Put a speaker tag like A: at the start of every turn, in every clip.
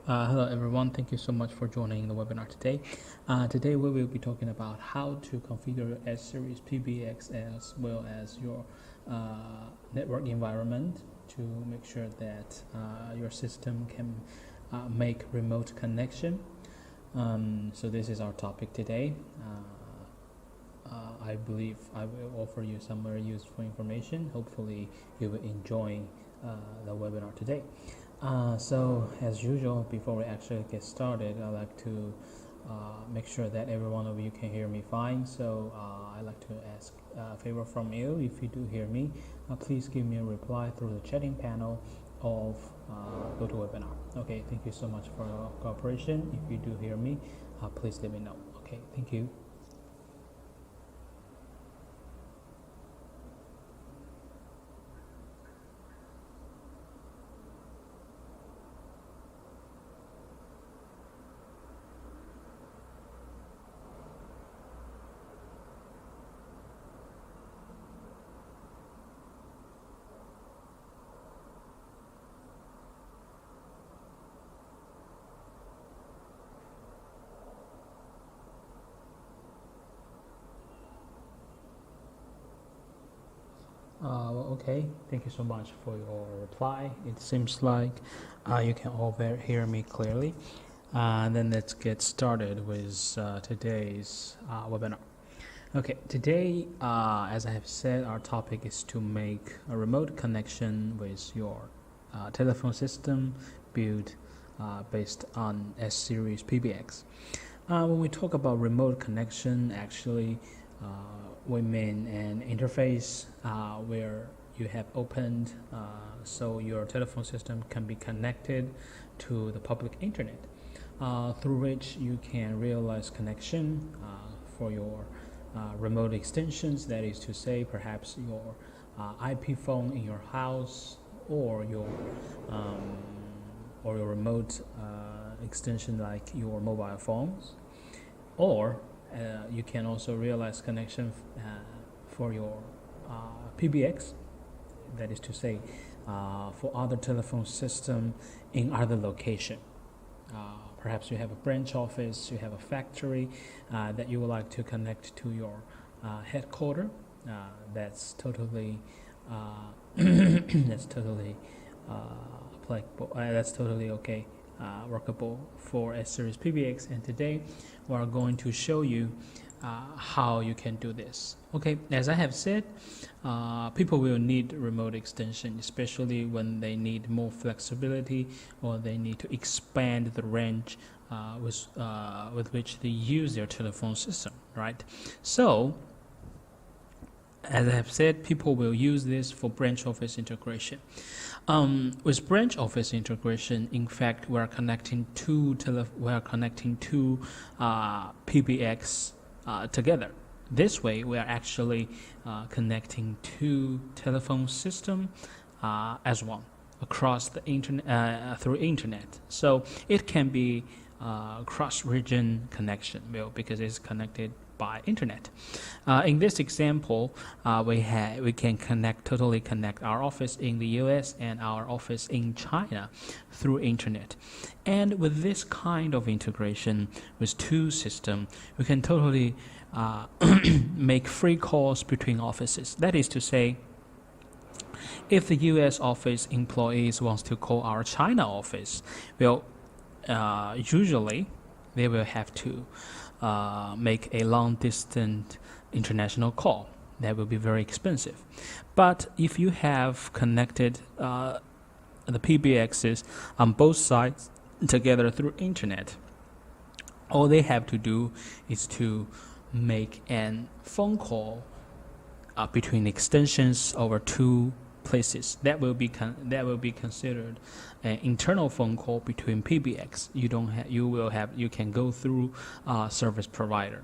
A: Hello everyone, thank you so much for joining the webinar today. Today we will be talking about how to configure S-Series PBX as well as your network environment to make sure that your system can make remote connection. So this is our topic today. I believe I will offer you some very useful information. Hopefully you will enjoy the webinar today. So as usual, before we actually get started, I'd like to make sure that every one of you can hear me fine. So I'd like to ask a favor from you. If you do hear me, please give me a reply through the chatting panel of GoToWebinar. Okay, thank you so much for your cooperation. If you do hear me, please let me know. Okay, thank you. Okay, thank you so much for your reply. It seems like you can all hear me clearly. Then let's get started with today's webinar. Okay, today, as I have said, our topic is to make a remote connection with your telephone system built based on S-Series PBX. When we talk about remote connection, actually, we mean an interface where you have opened so your telephone system can be connected to the public internet, through which you can realize connection for your remote extensions. That is to say, perhaps your IP phone in your house or your remote extension like your mobile phones, or you can also realize connection for your PBX, that is to say, for other telephone system in other location. Perhaps you have a branch office, you have a factory that you would like to connect to your headquarters. That's totally that's totally applicable. That's totally okay. Workable for S-Series PBX, and today we are going to show you how you can do this. Okay, as I have said, people will need remote extension, especially when they need more flexibility or they need to expand the range with which they use their telephone system, right? So as I have said, people will use this for branch office integration. With branch office integration, in fact, we are connecting two PBX together. This way, we are actually connecting two telephone system as one across the internet through internet. So it can be cross-region connection, because it's connected by internet. In this example, we can totally connect our office in the US and our office in China through internet. And with this kind of integration with two systems, we can totally make free calls between offices. That is to say, if the US office employees wants to call our China office, usually they will have to make a long-distance international call. That will be very expensive. But if you have connected the PBXs on both sides together through internet, all they have to do is to make a phone call between extensions over two places. That will be considered an internal phone call between PBX. You can go through service provider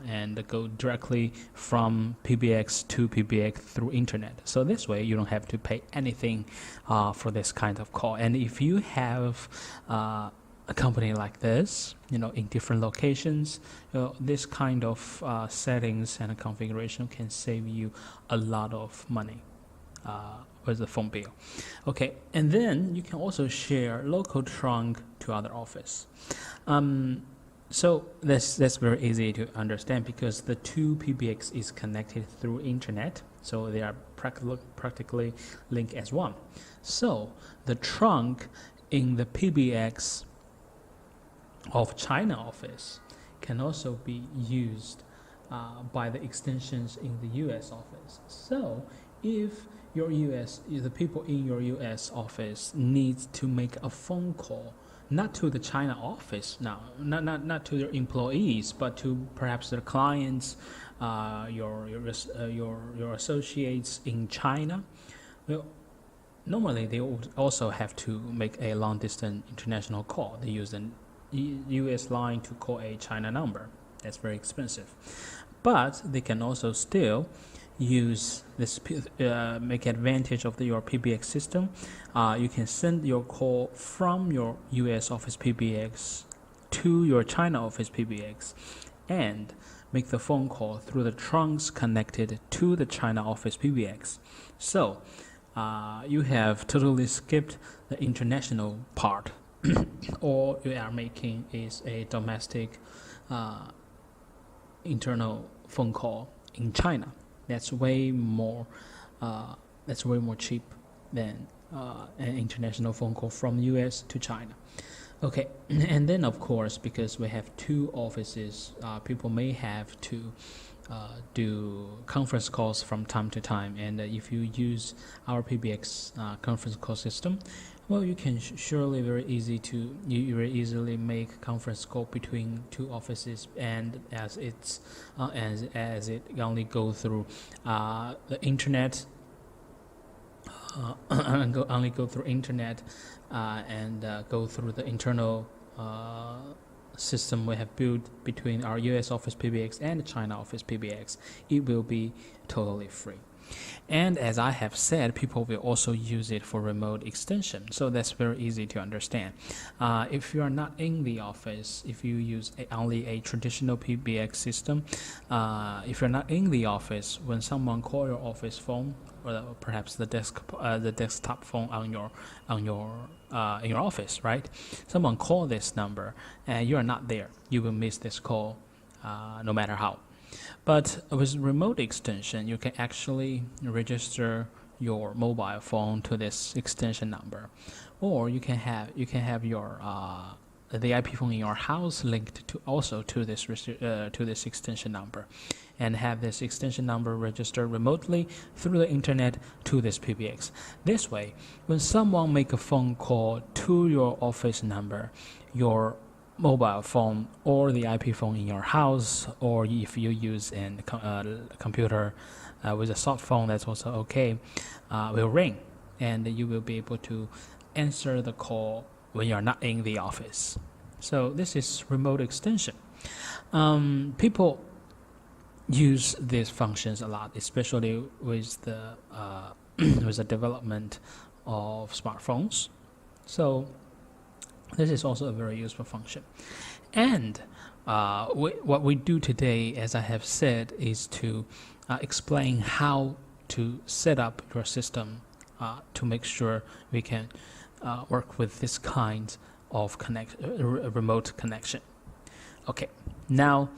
A: and go directly from PBX to PBX through internet. So this way you don't have to pay anything for this kind of call. And if you have a company like this, in different locations, this kind of settings and configuration can save you a lot of money. with the phone bill. Okay, and then you can also share local trunk to other office. So that's very easy to understand because the two PBX is connected through internet, so they are practically linked as one. So the trunk in the PBX of China office can also be used by the extensions in the US office. So if the people in your US office needs to make a phone call, not to the China office now, not to their employees, but to perhaps their clients, your associates in China. Well, normally they would also have to make a long distance international call. They use an US line to call a China number. That's very expensive, but they can also still use this, make advantage of your PBX system. You can send your call from your US office PBX to your China office PBX and make the phone call through the trunks connected to the China office PBX. So you have totally skipped the international part. All you are making is a domestic internal phone call in China. That's way more cheap than an international phone call from US to China. Okay, and then of course, because we have two offices, people may have to do conference calls from time to time. And if you use our PBX conference call system, well, you can surely very easily make conference call between two offices, and as it only go through the internet, only go through internet and go through the internal system we have built between our US office PBX and China office PBX, it will be totally free. And as I have said, people will also use it for remote extension. So that's very easy to understand. If you are not in the office, if you use only a traditional PBX system, if you're not in the office, when someone calls your office phone, or perhaps the desktop phone in your office, right? Someone call this number and you are not there, you will miss this call no matter how. But with remote extension, you can actually register your mobile phone to this extension number, or you can have your the IP phone in your house linked to this extension number, and have this extension number registered remotely through the internet to this PBX. This way, when someone make a phone call to your office number, your mobile phone or the IP phone in your house, or if you use a computer with a soft phone, that's also okay, will ring, and you will be able to answer the call when you're not in the office. So this is remote extension. People use these functions a lot, especially with the with the development of smartphones. So this is also a very useful function. And what we do today, as I have said, is to explain how to set up your system to make sure we can work with this kind of remote connection. Okay, now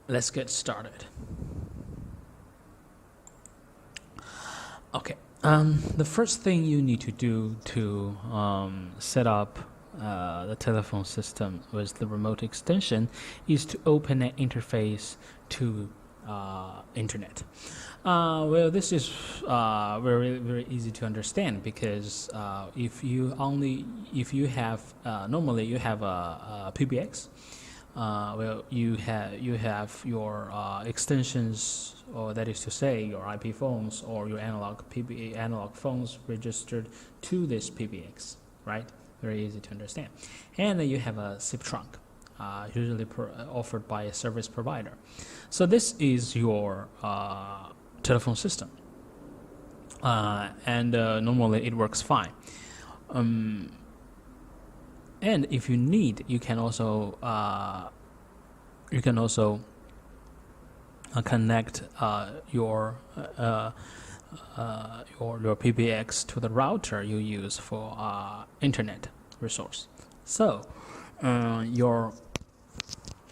A: let's get started. Okay. The first thing you need to do to set up the telephone system with the remote extension is to open an interface to internet. Well, this is very easy to understand, because if you have normally you have a PBX. Well, you have your extensions, or that is to say your IP phones or your analog phones registered to this PBX, right? Very easy to understand. And then you have a SIP trunk, usually offered by a service provider. So this is your telephone system, and normally it works fine. And if you need, you can also connect your your PBX to the router you use for internet resource. So your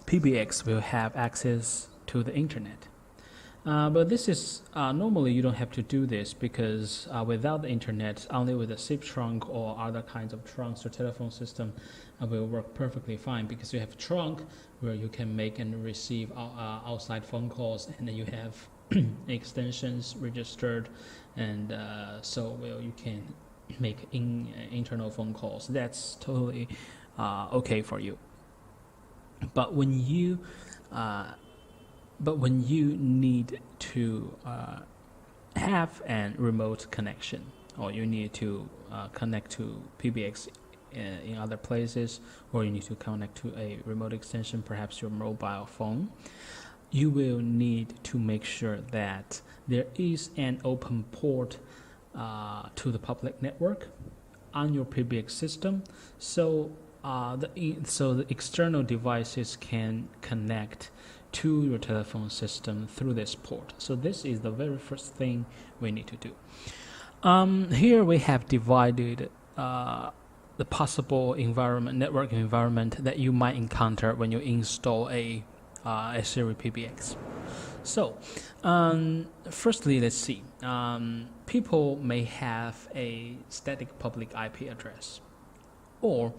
A: PBX will have access to the internet. But this is normally you don't have to do this because without the internet, only with a SIP trunk or other kinds of trunks or telephone system will work perfectly fine, because you have a trunk where you can make and receive outside phone calls, and then you have extensions registered, and so you can make internal phone calls. That's totally okay for you. But when you need to have a remote connection, or you need to connect to PBX in other places, or you need to connect to a remote extension, perhaps your mobile phone, you will need to make sure that there is an open port to the public network on your PBX system, so the external devices can connect to your telephone system through this port. So this is the very first thing we need to do. Here we have divided the possible network environment that you might encounter when you install a S-Series PBX. So firstly, let's see. People may have a static public IP address, or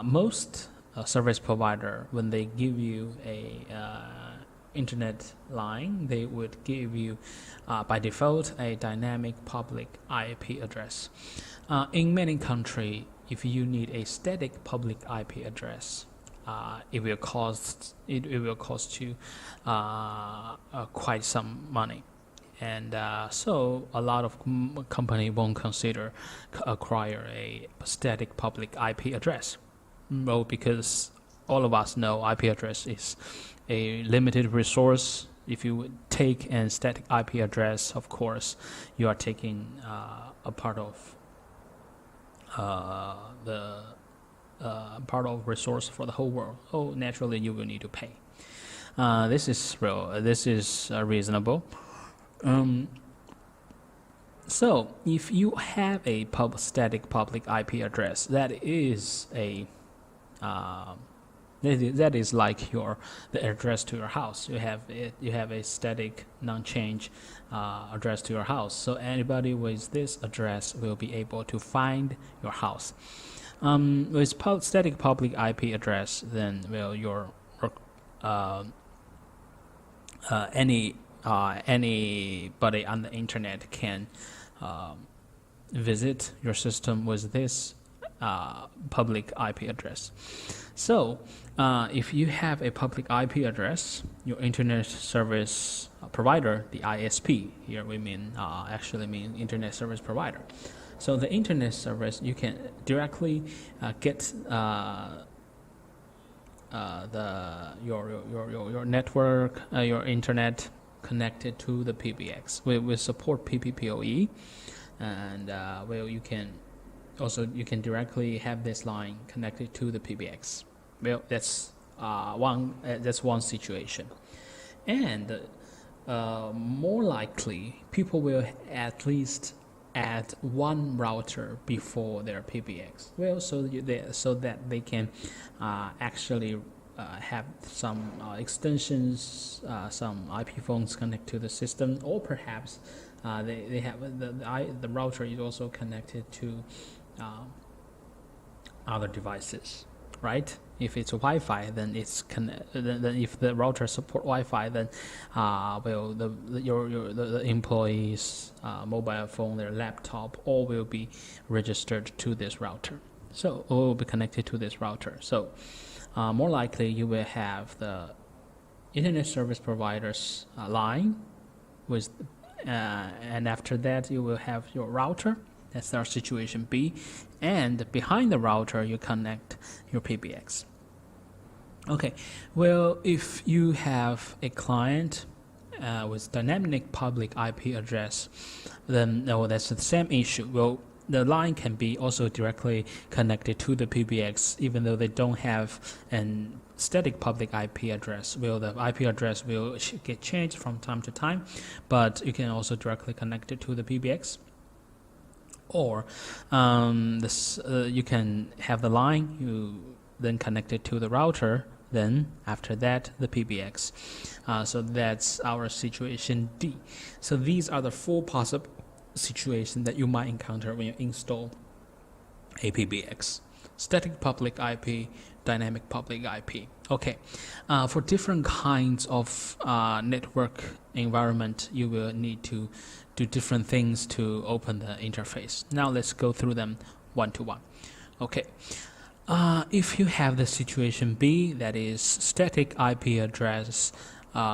A: most service provider, when they give you a internet line, they would give you by default a dynamic public IP address. In many countries, if you need a static public IP address, it will cost you quite some money, and so a lot of company won't consider acquire a static public IP address. Well, because all of us know IP address is a limited resource. If you take a static IP address, of course, you are taking a part of the part of resource for the whole world. Oh, naturally, you will need to pay. This is real. This is reasonable. So, if you have a static public IP address, that is a that is like the address to your house. You have a static non-change address to your house. So anybody with this address will be able to find your house. With static public IP address, then anybody on the internet can visit your system with this public IP address. So if you have a public IP address, your internet service provider, the ISP, here we actually mean internet service provider. So the internet service, you can directly get your network, your internet connected to the PBX. We support PPPoE, and you can directly have this line connected to the PBX. Well, that's one situation, and more likely people will at least add one router before their PBX. Well, so that they can actually have some extensions, some IP phones connect to the system, or perhaps they have the router is also connected to other devices, right? If it's Wi-Fi, then then if the router support Wi-Fi, then the employees' mobile phone, their laptop, all will be registered to this router. So all will be connected to this router. So more likely you will have the internet service provider's line with, and after that you will have your router. That's our situation B, and behind the router you connect your PBX. Okay, well, if you have a client with dynamic public IP address, then that's the same issue. Well, the line can be also directly connected to the PBX, even though they don't have an static public IP address. Well, the IP address will get changed from time to time, but you can also directly connect it to the PBX. Or you can have the line, you then connect it to the router, then after that the PBX. So that's our situation D. So these are the 4 possible situations that you might encounter when you install a PBX: static public IP, dynamic public IP. Okay, for different kinds of network environment, you will need to do different things to open the interface. Now let's go through them one to one. Okay, if you have the situation B, that is static IP address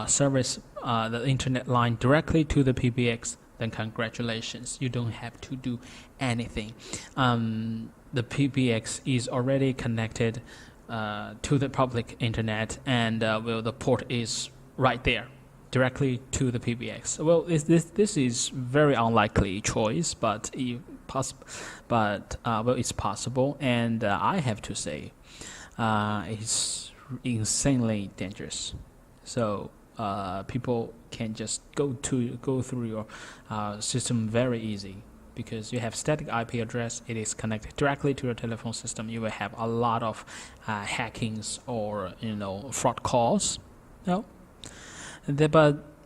A: service the internet line directly to the PBX, then congratulations, you don't have to do anything. The PBX is already connected to the public internet, and the port is right there, directly to the PBX. Well, this is very unlikely choice, but it's possible, and I have to say, it's insanely dangerous. So people can just go through your system very easy, because you have static IP address, it is connected directly to your telephone system. You will have a lot of hackings or fraud calls. But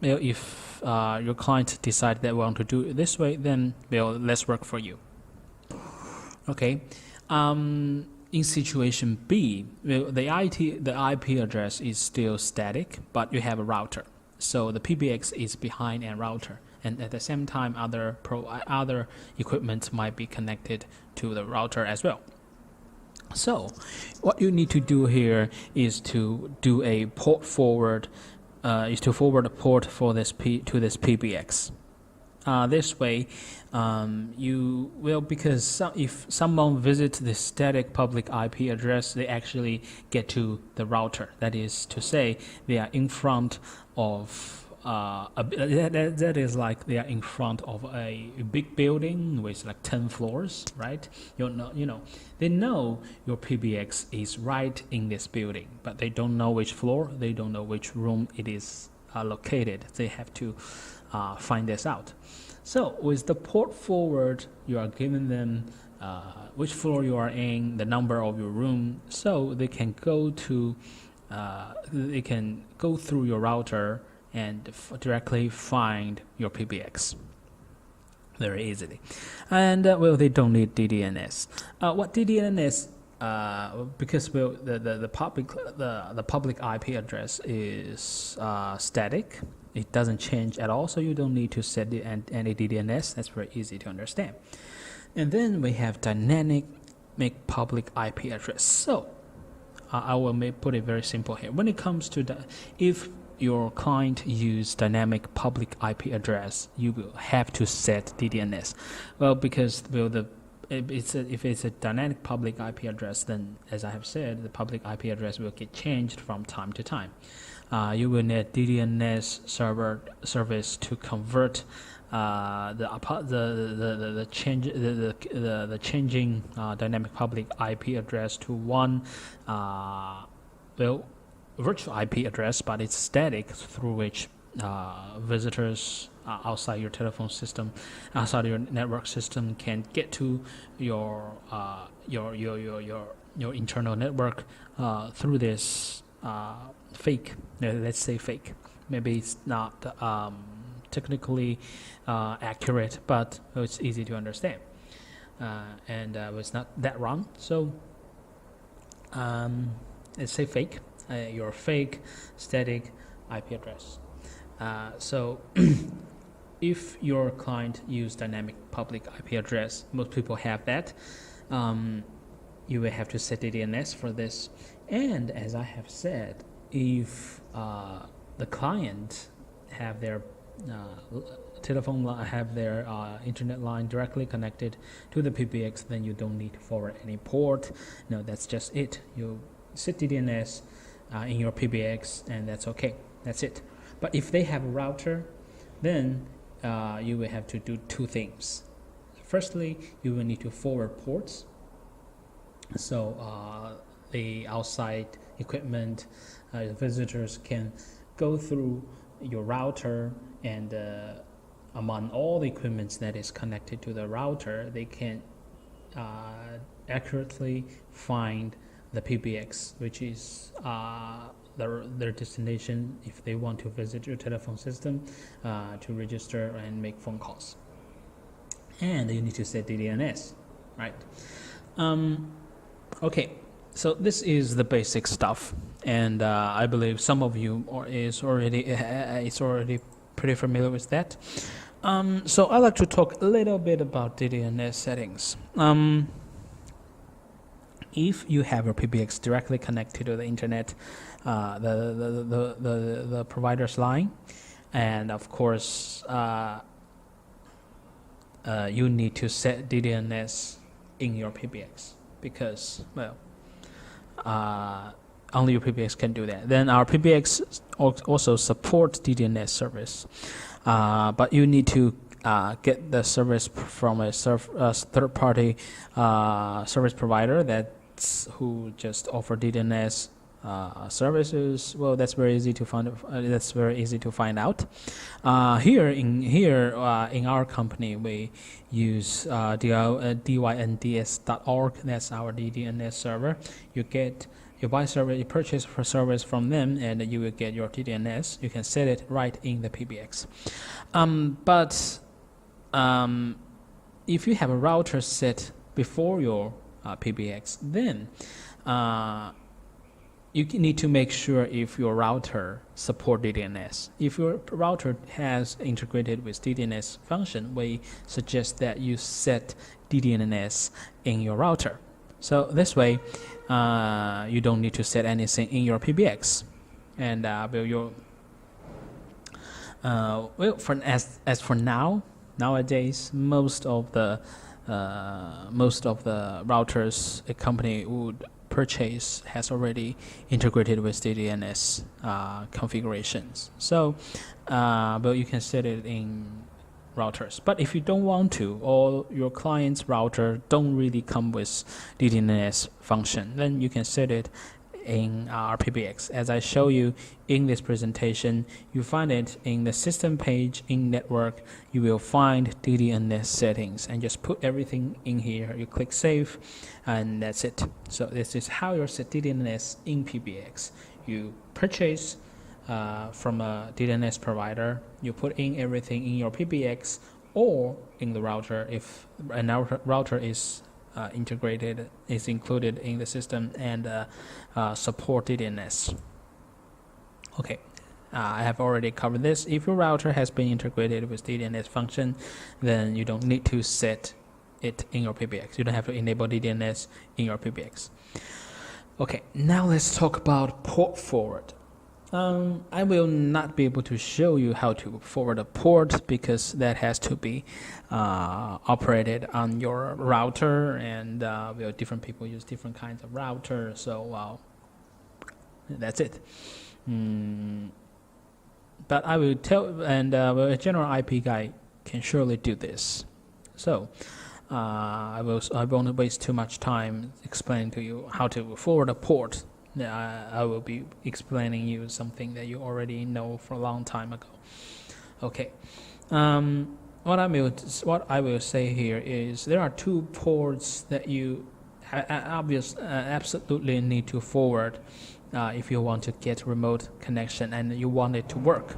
A: if your client decide they want to do it this way, then less work for you. Okay. In situation B, the IP address is still static, but you have a router. So the PBX is behind a router, and at the same time, other equipment might be connected to the router as well. So what you need to do here is to do a port forward, to forward a port for this to this PBX. This way, you will, because if someone visits the static public IP address, they actually get to the router. That is to say, they are in front of that is like they are in front of a big building with like 10 floors, right? They know your PBX is right in this building, but they don't know which floor, they don't know which room it is located. They have to find this out. So with the port forward, you are giving them which floor you are in, the number of your room, so they can go through your router and directly find your PBX very easily. And they don't need DDNS. What DDNS? Because the public IP address is static. It doesn't change at all, so you don't need to set any DDNS. That's very easy to understand. And then we have dynamic public IP address. So I will put it very simple here. When it comes to if your client use dynamic public IP address, you will have to set DDNS. Well, because if it's a dynamic public IP address, then as I have said, the public IP address will get changed from time to time. You will need DDNS service to convert the changing dynamic public IP address to one virtual IP address, but it's static, through which visitors outside your telephone system, outside your network system, can get to your internal network through this fake. Let's say fake. Maybe it's not technically accurate, but it's easy to understand, and it's not that wrong. So let's say fake. Your fake static IP address. So if your client use dynamic public IP address, most people have that. You will have to set DNS for this. And as I have said, if the client have their telephone line, have their internet line directly connected to the PBX, then you don't need to forward any port. No, that's just it. You set DNS in your PBX, and that's okay. That's it. But if they have a router, then you will have to do two things. Firstly, you will need to forward ports. So the outside equipment, visitors can go through your router, and among all the equipment that is connected to the router, they can accurately find the PBX, which is their destination if they want to visit your telephone system to register and make phone calls. And you need to set DNS, right? Okay, so this is the basic stuff, and I believe some of you is already pretty familiar with that. So I'd like to talk a little bit about DNS settings. If you have your PBX directly connected to the internet, the provider's line, and of course you need to set DNS in your PBX, because, well, only your PBX can do that. Then our PBX also supports DNS service, but you need to get the service from a third-party service provider who just offer DNS services. Well, that's very easy to find. Out. Here in our company, we use dynds.org. That's our DNS server. You purchase for service from them, and you will get your DNS. You can set it right in the PBX. But if you have a router set before your PBX, then you need to make sure if your router support DNS. If your router has integrated with DNS function, we suggest that you set DNS in your router. So this way, you don't need to set anything in your PBX. And for nowadays, most of the routers a company would purchase has already integrated with DNS configurations. So, but you can set it in routers. But if you don't want to, or your client's router don't really come with DNS function, then you can set it in our PBX. As I show you in this presentation, you find it in the system page in network. You will find DNS settings, and just put everything in here. You click save, and that's it. So this is how you set DNS in PBX. You purchase from a DNS provider, you put in everything in your PBX or in the router if a router is included in the system and support DNS. Okay, I have already covered this. If your router has been integrated with DNS function, then you don't need to set it in your PBX. You don't have to enable DNS in your PBX. Okay, now let's talk about port forward. I will not be able to show you how to forward a port because that has to be operated on your router, and different people use different kinds of routers. So that's it. But I will tell, and a general IP guy can surely do this. So I won't waste too much time explaining to you how to forward a port. I will be explaining you something that you already know for a long time ago. Okay. What I will say here is there are two ports that you absolutely need to forward if you want to get remote connection and you want it to work.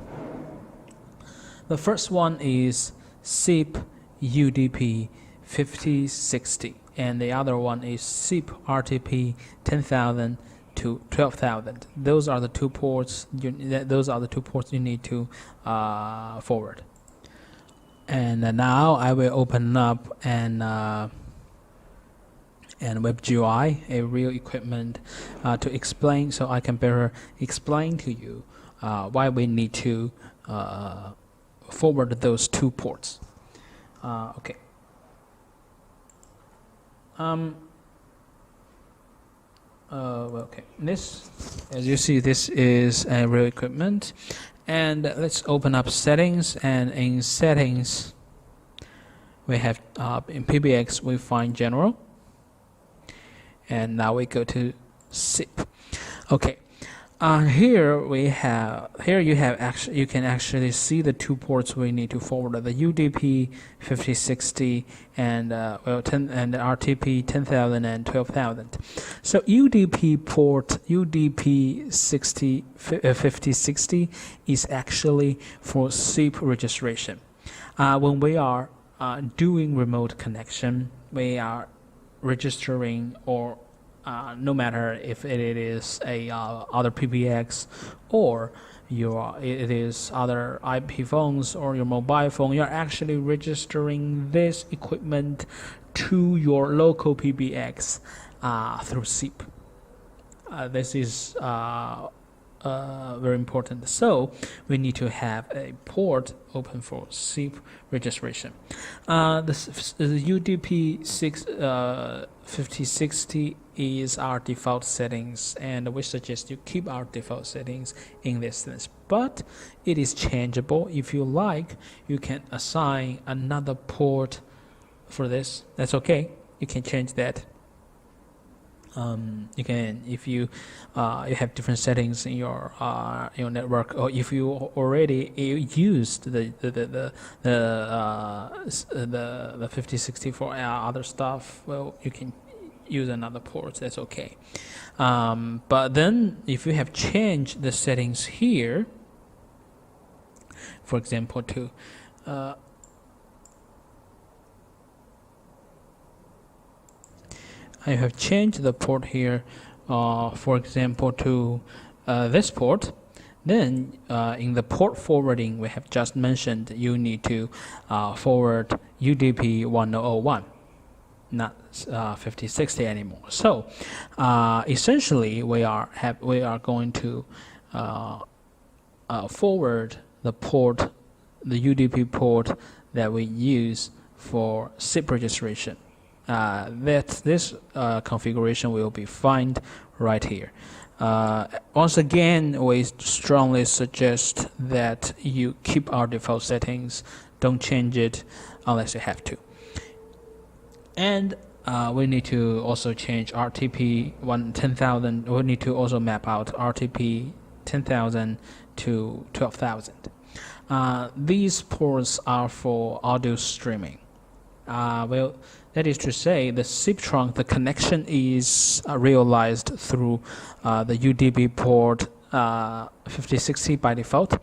A: The first one is SIP UDP 5060, and the other one is SIP RTP 10,000 to 12,000. Those are the two ports. Those are the two ports you need to forward. And now I will open up an WebGUI, a real equipment, to explain, so I can better explain to you why we need to forward those two ports. Okay. Okay. This, as you see, this is a real equipment, and let's open up settings. And in settings, we have in PBX we find general, and now we go to SIP. Okay. Here you can actually see the two ports we need to forward: the UDP 5060 and the RTP 10,000 and 12,000. So UDP port UDP 5060 is actually for SIP registration. When we are doing remote connection, we are registering, or no matter if it is a other PBX or it is other IP phones or your mobile phone, you're actually registering this equipment to your local PBX through SIP. This is very important. So we need to have a port open for SIP registration. The UDP 5060 is our default settings, and we suggest you keep our default settings in this sense, but it is changeable. If you like, you can assign another port for this. That's okay. You can change that. You can, if you have different settings in your network, or if you already used the 5060 for other stuff, well, you can use another port. That's okay. But then if you have changed the settings here, for example, to I have changed the port here, for example, to this port. Then in the port forwarding we have just mentioned, you need to forward UDP 1001, not 5060 anymore. So essentially we are going to forward the port, the UDP port that we use for SIP registration. This configuration will be found right here. Once again, we strongly suggest that you keep our default settings. Don't change it unless you have to. And we need to also change RTP 10,000. We need to also map out RTP 10,000 to 12,000. These ports are for audio streaming. Well, that is to say, the SIP trunk, the connection is realized through the UDP port 5060 by default.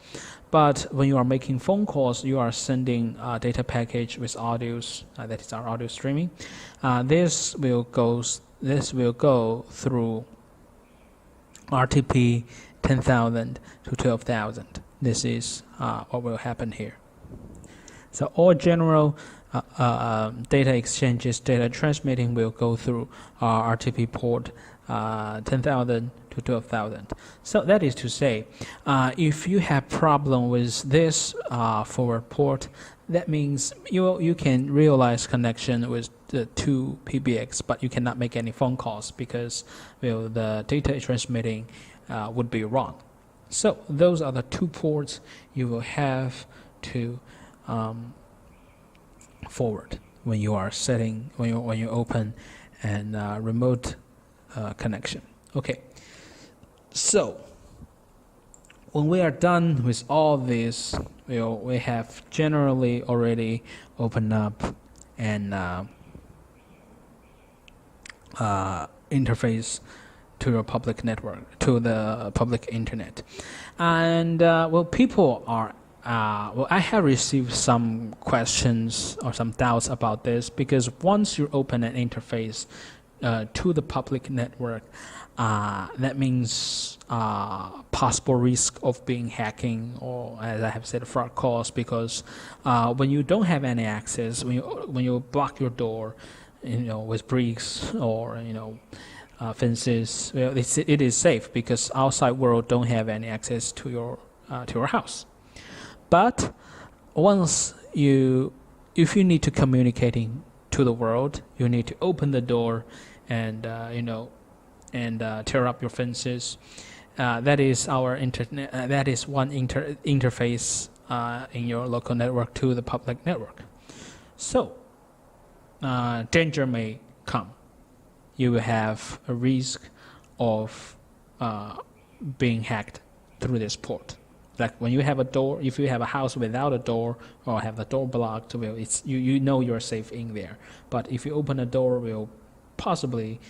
A: But when you are making phone calls, you are sending a data package with audios. That is our audio streaming. This will go through RTP 10,000 to 12,000. This is what will happen here. So all general data exchanges, data transmitting will go through our RTP port 10,000 to 12,000. So that is to say, if you have problem with this forward port, that means you can realize connection with the two PBX, but you cannot make any phone calls because the data transmitting would be wrong. So those are the two ports you will have to forward when you are setting, when you open and remote connection. Okay, so when we are done with all this, we have generally already opened up and interface to your public network, to the public internet. And well, people are well, I have received some questions or some doubts about this, because once you open an interface to the public network, that means possible risk of being hacking, or as I have said, fraud calls, because when you don't have any access, when you block your door, with bricks or fences, well, it is safe because outside world don't have any access to your house. But once if you need to communicating to the world, you need to open the door and tear up your fences. That is our internet. That is one interface in your local network to the public network. So danger may come. You will have a risk of being hacked through this port. Like when you have a door, if you have a house without a door or have the door blocked, well, it's you know you're safe in there. But if you open a door, will possibly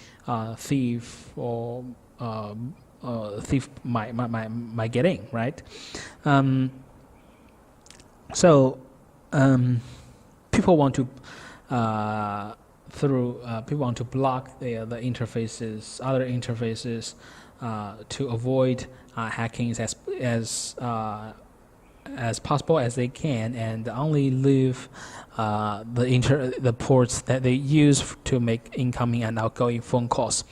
A: thief or thief might get in, right? So people want to people want to block the interfaces, other interfaces, to avoid hacking as possible as they can, and only leave the ports that they use to make incoming and outgoing phone calls.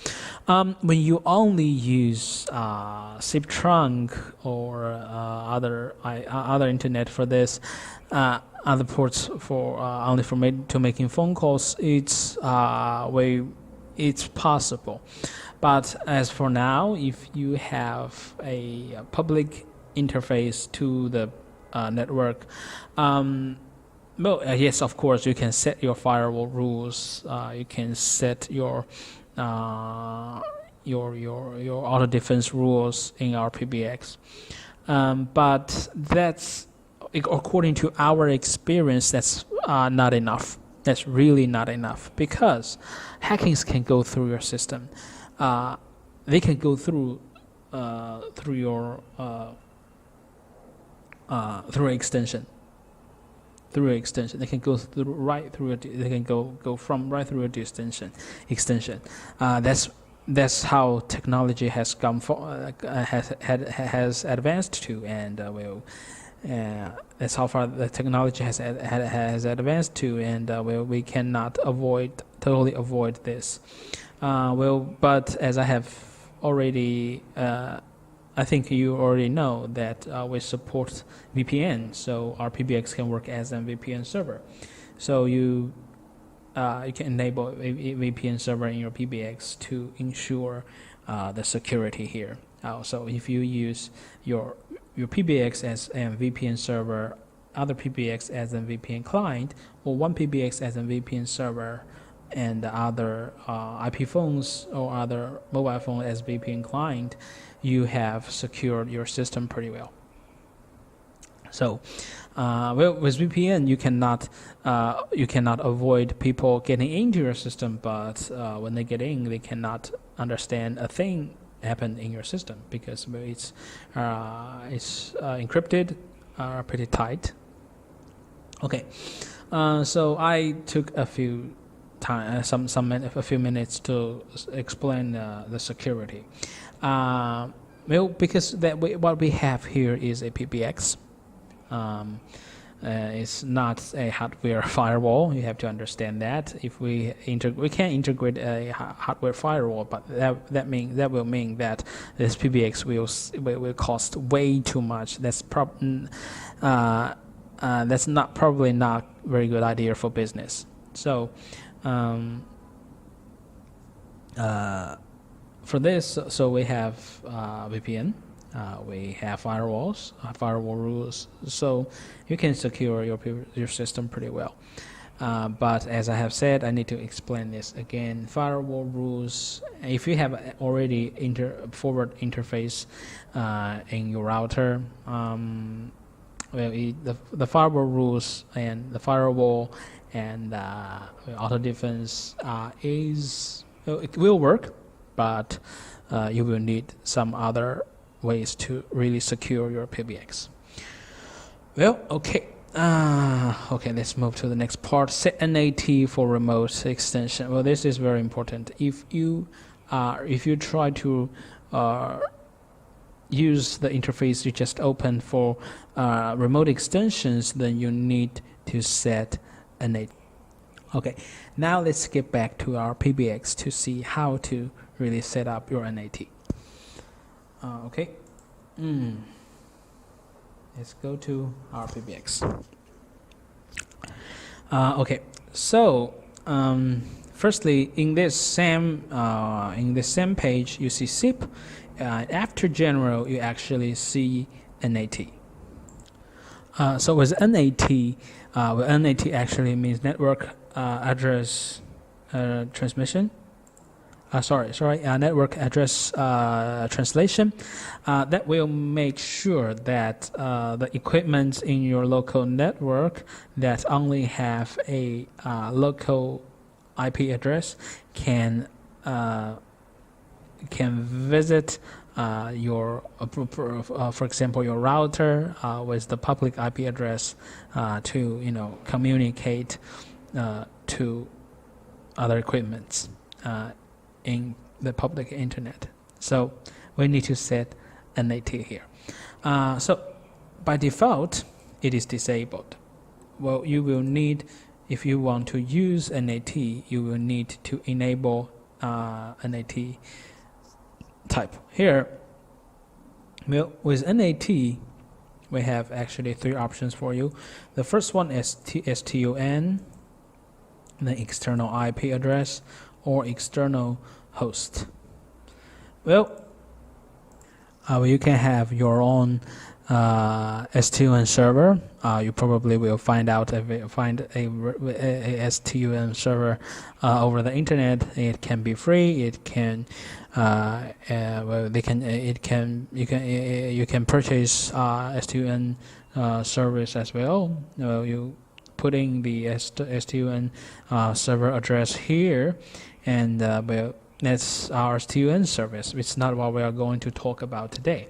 A: When you only use SIP trunk or other internet for this, other ports for only for to making phone calls, it's possible. But as for now, if you have a public interface to the network, yes, of course, you can set your firewall rules. You can set your auto defense rules in our PBX. But that's, according to our experience, that's not enough. That's really not enough, because hackings can go through your system. They can go through your through extension. They can go through right through. They can go from right through the extension. That's how technology has come for, has advanced to, and that's how far the technology has advanced to, and we cannot totally avoid this. But as I have already, I think you already know that we support VPN, so our PBX can work as a VPN server. So you can enable a VPN server in your PBX to ensure the security here. So if you use your PBX as a VPN server, other PBX as a VPN client, or one PBX as a VPN server, and other IP phones or other mobile phone as VPN client, you have secured your system pretty well. So, with VPN, you cannot avoid people getting into your system, but when they get in, they cannot understand a thing happened in your system, because it's encrypted, pretty tight. Okay, so I took a few minutes to explain the security. Because what we have here is a PBX. It's not a hardware firewall. You have to understand that. If we can integrate a hardware firewall, but that will mean that this PBX will cost way too much. That's probably not very good idea for business. So for this, so we have VPN, we have firewalls, firewall rules, so you can secure your system pretty well. But as I have said, I need to explain this again. Firewall rules, if you have already forward interface in your router, the firewall rules and the firewall and auto defense it will work, but you will need some other ways to really secure your PBX. Well, okay. Okay, let's move to the next part. Set NAT for remote extension. Well, this is very important. If you try to use the interface you just opened for remote extensions, then you need to set NAT. Okay, now let's get back to our PBX to see how to really set up your NAT. Okay, let's go to our PBX. Okay, so firstly, in this same page, you see SIP. After general, you actually see NAT. So with NAT, NAT actually means network address transmission. Network address translation. That will make sure that the equipment in your local network that only have a local IP address can visit your, for example, your router with the public IP address to communicate to other equipments in the public internet. So we need to set NAT here. So by default, it is disabled. Well, you will need, if you want to use NAT, you will need to enable NAT type. Here, well, with NAT, we have actually 3 options for you. The first one is STUN, the external IP address, or external host. Well, you can have your own STUN server. You probably will find a STUN server over the internet. It can be free. It can you can purchase STUN service as well. You putting the STUN server address here, and well, that's our STUN service. It's not what we are going to talk about today,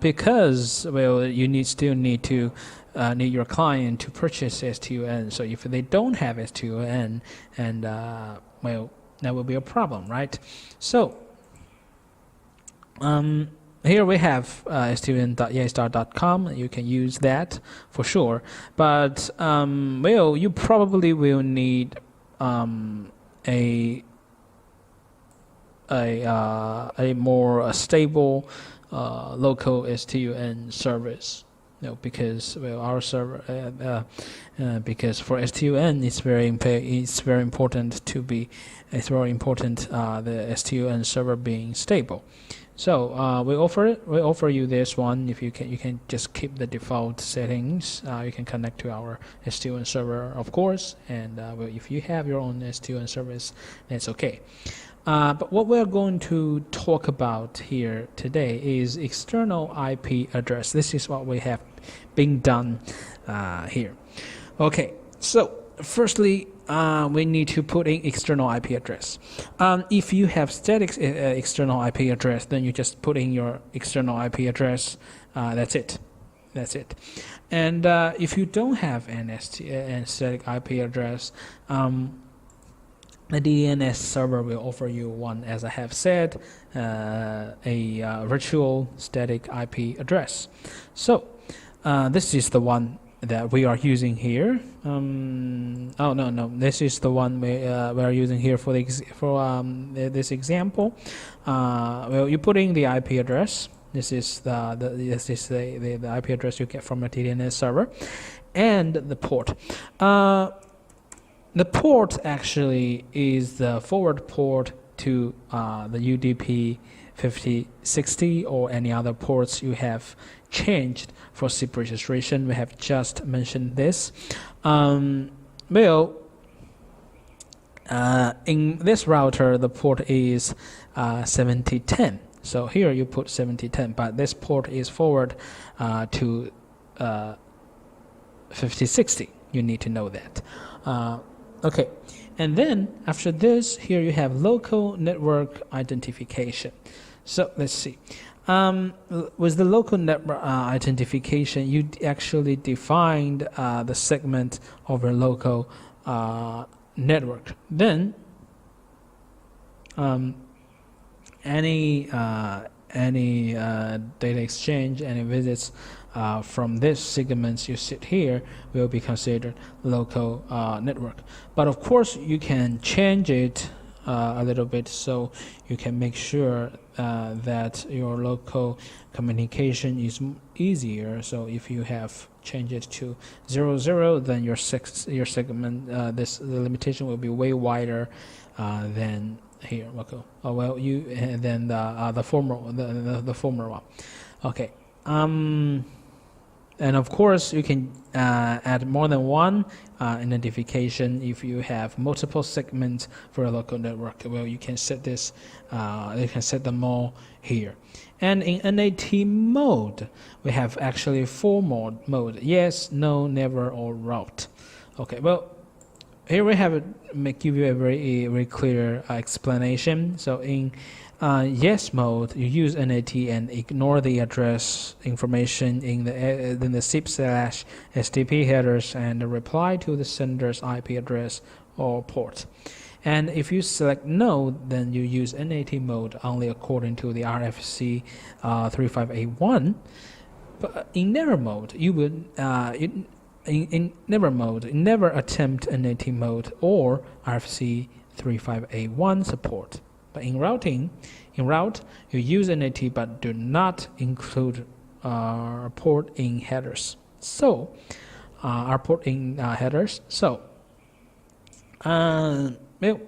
A: because well, you still need your client to purchase STUN. So if they don't have STUN, and well, that will be a problem, right? So here we have stun.yeastar.com. You can use that for sure, but well, you probably will need a more stable local STUN service. Because well, our server because for STUN it's very important the STUN server being stable. So we offer you this one. If you can just keep the default settings. You can connect to our STUN server, of course, and well, if you have your own STUN service, that's okay. But what we're going to talk about here today is external IP address. This is what we have been done here. Okay, so firstly, we need to put in external IP address. If you have static external IP address, then you just put in your external IP address. That's it. And if you don't have an static IP address, the DNS server will offer you one, as I have said, a virtual static IP address. So this is the one that we are using here. This is the one we are using here for this example. Well, you put in the IP address. This is the IP address you get from a DNS server, and the port. The port actually is the forward port to the UDP 5060 or any other ports you have changed for SIP registration. We have just mentioned this. Well, in this router, the port is 7010. So here you put 7010, but this port is forward to 5060. You need to know that. Okay, and then after this, here you have local network identification. So let's see. With the local network identification, you actually defined the segment of your local network. Then any data exchange, any visits from this segments you sit here will be considered local network. But of course, you can change it a little bit so you can make sure that your local communication is easier. So if you have changed it to 00, then your segment the limitation will be way wider than here. Okay. Then the former one. Okay. And of course, you can add more than one identification if you have multiple segments for a local network. Well, you can set this, you can set them all here. And in NAT mode, we have actually 4 mode: yes, no, never, or route. Okay, well, here we have give you a very clear explanation. So in yes mode, you use NAT and ignore the address information in the SIP/SDP headers and reply to the sender's IP address or port. And if you select no, then you use NAT mode only according to the RFC 3581. But in never mode, you would in never mode, never attempt NAT mode or RFC 3581 support. But in route, you use NAT but do not include port in headers. So, port in headers. So, well,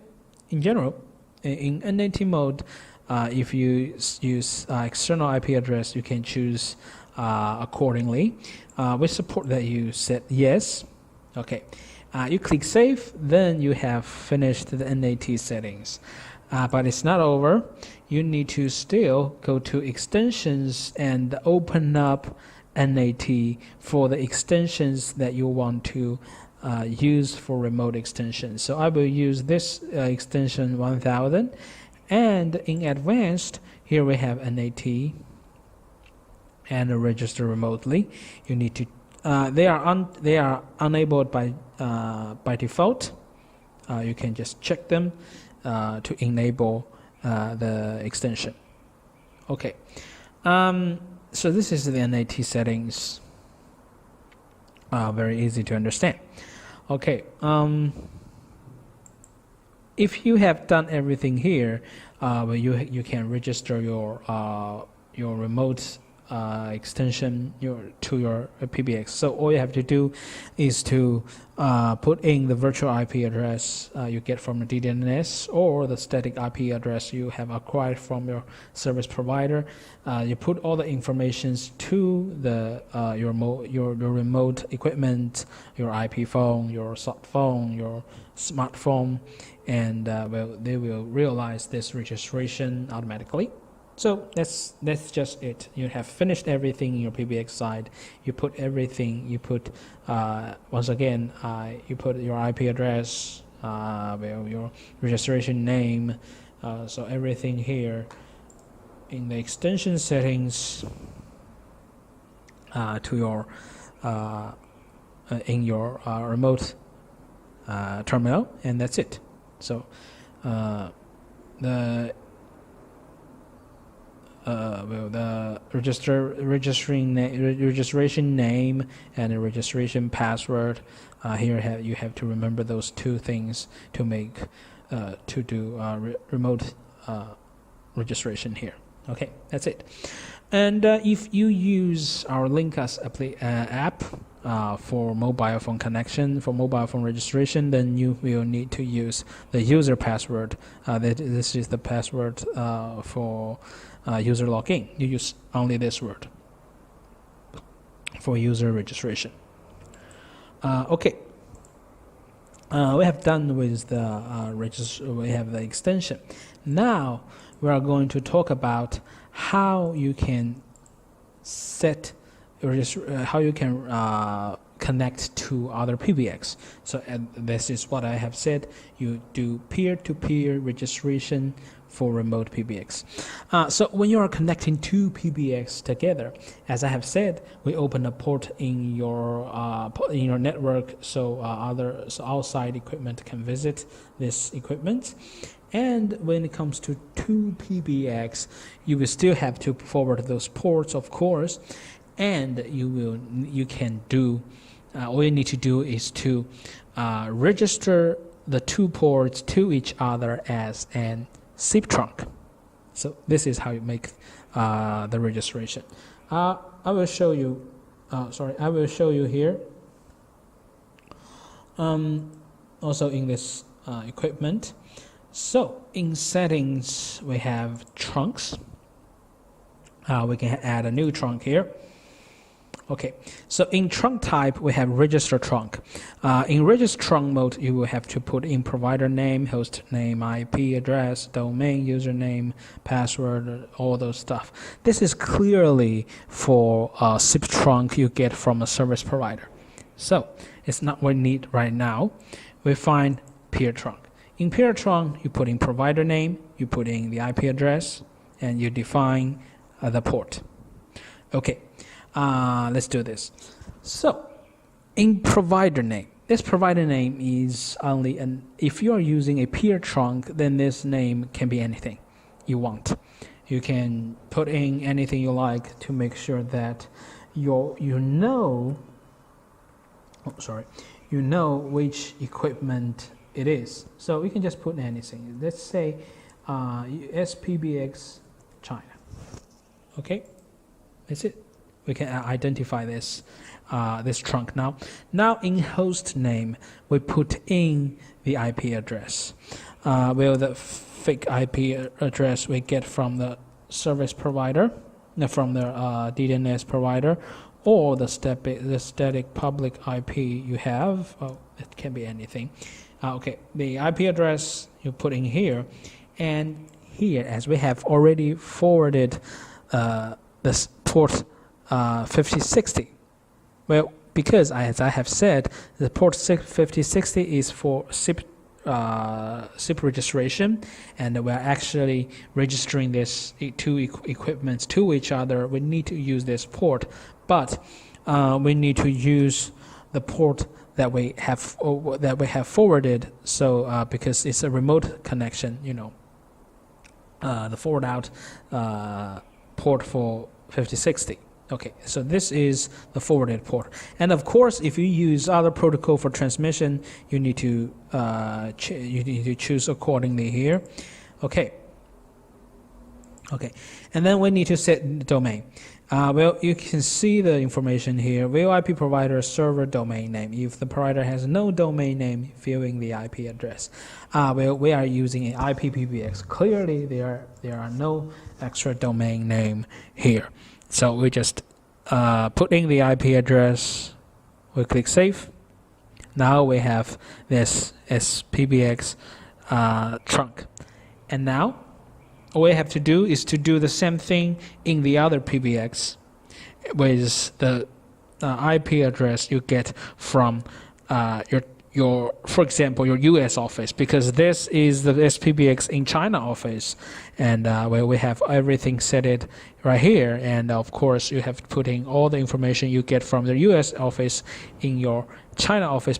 A: in general, in NAT mode, if you use external IP address, you can choose accordingly. We support that you set yes. Okay, you click save, then you have finished the NAT settings. But it's not over. You need to still go to extensions and open up NAT for the extensions that you want to use for remote extension. So I will use this extension 1000, and in advanced, here we have NAT and register remotely. You need to they are enabled by default. You can just check them to enable the extension. Okay, so this is the NAT settings. Very easy to understand. Okay, if you have done everything here, you can register your remote extension to your PBX. So all you have to do is to put in the virtual IP address you get from the DNS or the static IP address you have acquired from your service provider. You put all the informations to the your remote equipment, your IP phone, your soft phone, your smartphone, and well, they will realize this registration automatically. So that's just it. You have finished everything in your PBX side. You put everything. You put once again. You put your IP address, well, your registration name. So everything here in the extension settings to your in your remote terminal, and that's it. So the registration name and the registration password. Here you have to remember those two things to make to do remote registration here. Okay, that's it. And if you use our Linkas app for mobile phone connection, for mobile phone registration, then you will need to use the user password. This is the password for user login. You use only this word for user registration. Okay, we have done with the we have the extension. Now we are going to talk about how you can set how you can connect to other PBX. So this is what I have said. You do peer-to-peer registration for remote PBX. So when you are connecting two PBX together, as I have said, we open a port in your network so outside equipment can visit this equipment. And when it comes to two PBX, you will still have to forward those ports, of course. And you can do all you need to do is to register the two ports to each other as an SIP trunk. So this is how you make the registration. I will show you. I will show you here. Also in this equipment. So in settings we have trunks. We can add a new trunk here. Okay, so in trunk type, we have register trunk. In register trunk mode, you will have to put in provider name, host name, IP address, domain, username, password, all those stuff. This is clearly for SIP trunk you get from a service provider. So it's not what we need right now. We find peer trunk. In peer trunk, you put in provider name, you put in the IP address, and you define the port. Okay. Let's do this. So, in provider name, this provider name is only if you are using a peer trunk, then this name can be anything you want. You can put in anything you like to make sure that you know which equipment it is. So you can just put anything. Let's say SPBX China. Okay, that's it. We can identify this trunk now. Now in host name, we put in the IP address. Well, the fake IP address we get from the service provider, from the DNS provider, or the static public IP you have. Oh, it can be anything. Okay, the IP address you put in here, and here, as we have already forwarded this port 5060. Well, because as I have said, the port 5060 is for SIP registration, and we're actually registering this two equipments to each other. We need to use this port, but we need to use the port that we have forwarded. So because it's a remote connection, the forward out port for 5060. Okay, so this is the forwarded port, and of course, if you use other protocol for transmission, you need to choose accordingly here. Okay, and then we need to set the domain. Well, you can see the information here. VoIP provider server domain name. If the provider has no domain name, fill in the IP address. Well, we are using an IPPBX. Clearly, there are no extra domain name here. So we just put in the IP address. We click save. Now we have this SPBX trunk, and now all we have to do is to do the same thing in the other PBX with the IP address you get from your, for example, your US office, because this is the SPBX in China office, and where we have everything set it right here, and of course you have to put in all the information you get from the US office in your China office,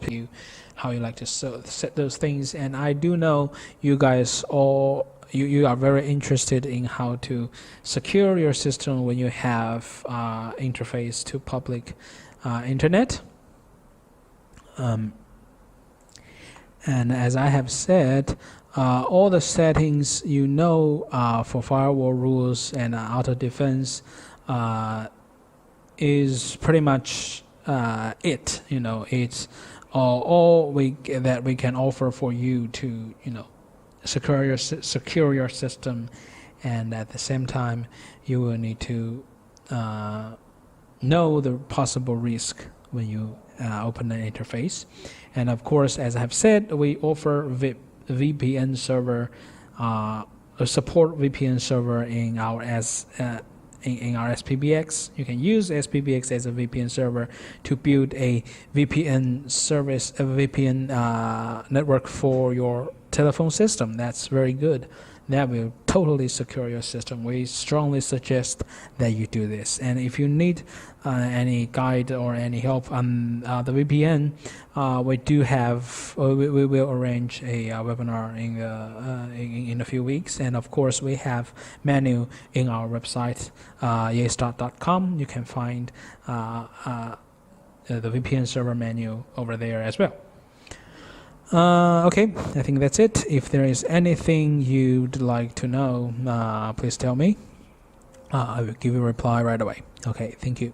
A: how you like to set those things. And I do know you guys all you are very interested in how to secure your system when you have interface to public internet. And as I have said, all the settings for firewall rules and auto defense is pretty much it. It's all that we can offer for you to secure your system, and at the same time you will need to know the possible risk when you open an interface. And of course, as I have said, we offer VPN server, support VPN server in our SPBX. You can use SPBX as a VPN server to build a VPN service, a VPN network for your telephone system. That's very good. That will totally secure your system. We strongly suggest that you do this. And if you need any guide or any help on the VPN, we do have. We will arrange a webinar in a few weeks. And of course, we have menu in our website, YSCRS.com. You can find the VPN server menu over there as well. Okay, I think that's it. If there is anything you'd like to know, please tell me. I will give you a reply right away. Okay, thank you.